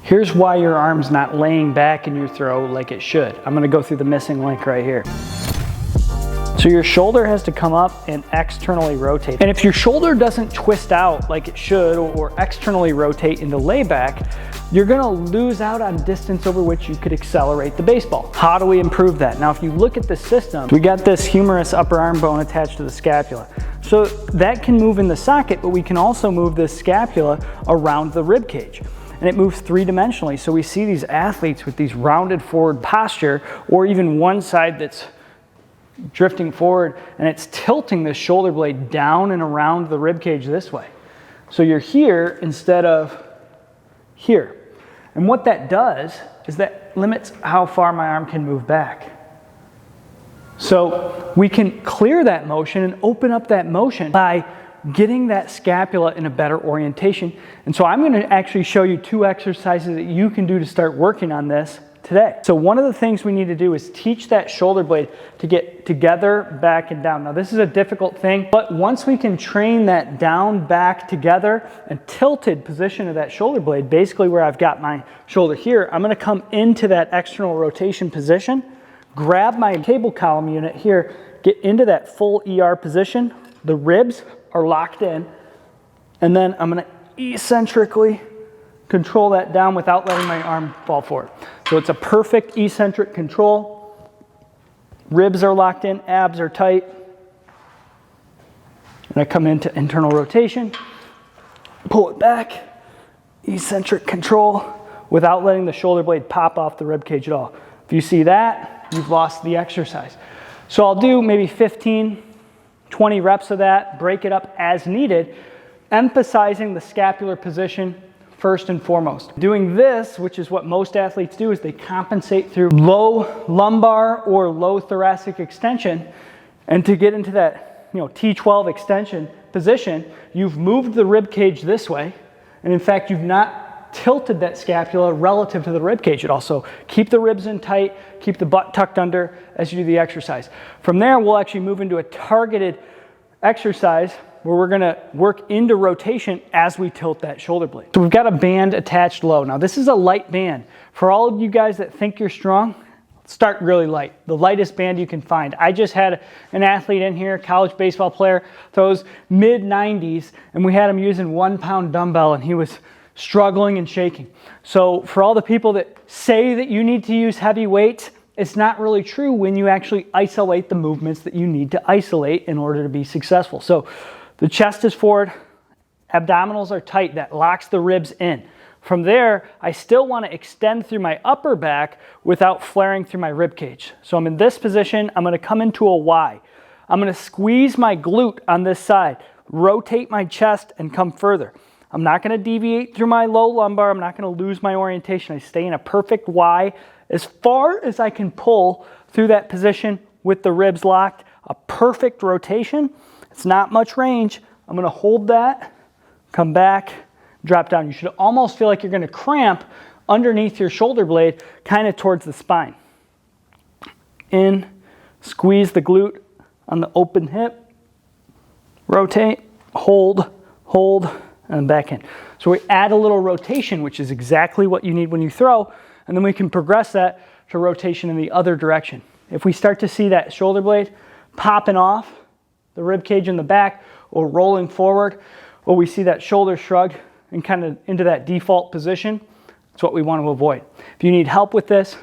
Here's why your arm's not laying back in your throw like it should. I'm gonna go through the missing link right here. So your shoulder has to come up and externally rotate. And if your shoulder doesn't twist out like it should or externally rotate into layback, you're gonna lose out on distance over which you could accelerate the baseball. How do we improve that? Now, if you look at the system, we got this humerus upper arm bone attached to the scapula. So that can move in the socket, but we can also move the scapula around the rib cage. And it moves three-dimensionally. So we see these athletes with these rounded forward posture, or even one side that's drifting forward and it's tilting the shoulder blade down and around the rib cage this way. So you're here instead of here. And what that does is that limits how far my arm can move back. So we can clear that motion and open up that motion by getting that scapula in a better orientation. And so I'm going to actually show you 2 exercises that you can do to start working on this today. So one of the things we need to do is teach that shoulder blade to get together, back, and down. Now this is a difficult thing, but once we can train that down, back, together, and tilted position of that shoulder blade, basically where I've got my shoulder here, I'm gonna come into that external rotation position, grab my cable column unit here, get into that full ER position, the ribs are locked in, and then I'm gonna eccentrically control that down without letting my arm fall forward. So it's a perfect eccentric control. Ribs are locked in, abs are tight. And I come into internal rotation, pull it back, eccentric control without letting the shoulder blade pop off the rib cage at all. If you see that, you've lost the exercise. So I'll do maybe 15, 20 reps of that, break it up as needed, emphasizing the scapular position first and foremost. Doing this, which is what most athletes do, is they compensate through low lumbar or low thoracic extension. And to get into that, T12 extension position, you've moved the rib cage this way. And in fact, you've not tilted that scapula relative to the rib cage at all. So keep the ribs in tight, keep the butt tucked under as you do the exercise. From there, we'll actually move into a targeted exercise where we're gonna work into rotation as we tilt that shoulder blade. So we've got a band attached low. Now this is a light band. For all of you guys that think you're strong, start really light. The lightest band you can find. I just had an athlete in here, college baseball player, throws mid-90s, and we had him using 1 pound dumbbell and he was struggling and shaking. So for all the people that say that you need to use heavy weights, it's not really true when you actually isolate the movements that you need to isolate in order to be successful. So the chest is forward, abdominals are tight, that locks the ribs in. From there, I still want to extend through my upper back without flaring through my rib cage. So I'm in this position, I'm going to come into a Y. I'm going to squeeze my glute on this side, rotate my chest, and come further. I'm not going to deviate through my low lumbar, I'm not going to lose my orientation. I stay in a perfect Y as far as I can pull through that position with the ribs locked. A perfect rotation. It's not much range. I'm going to hold that, come back, drop down. You should almost feel like you're going to cramp underneath your shoulder blade, kind of towards the spine. In, squeeze the glute on the open hip, rotate, hold, and back in. So we add a little rotation, which is exactly what you need when you throw, and then we can progress that to rotation in the other direction. If we start to see that shoulder blade popping off, the rib cage in the back, or rolling forward, or we see that shoulder shrug and kind of into that default position, it's what we want to avoid. If you need help with this,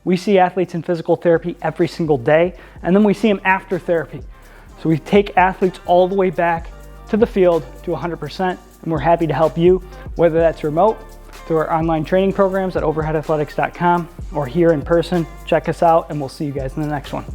we see athletes in physical therapy every single day, and then we see them after therapy. So we take athletes all the way back to the field to 100%, and we're happy to help you, whether that's remote, through our online training programs at overheadathletics.com, or here in person. Check us out, and we'll see you guys in the next one.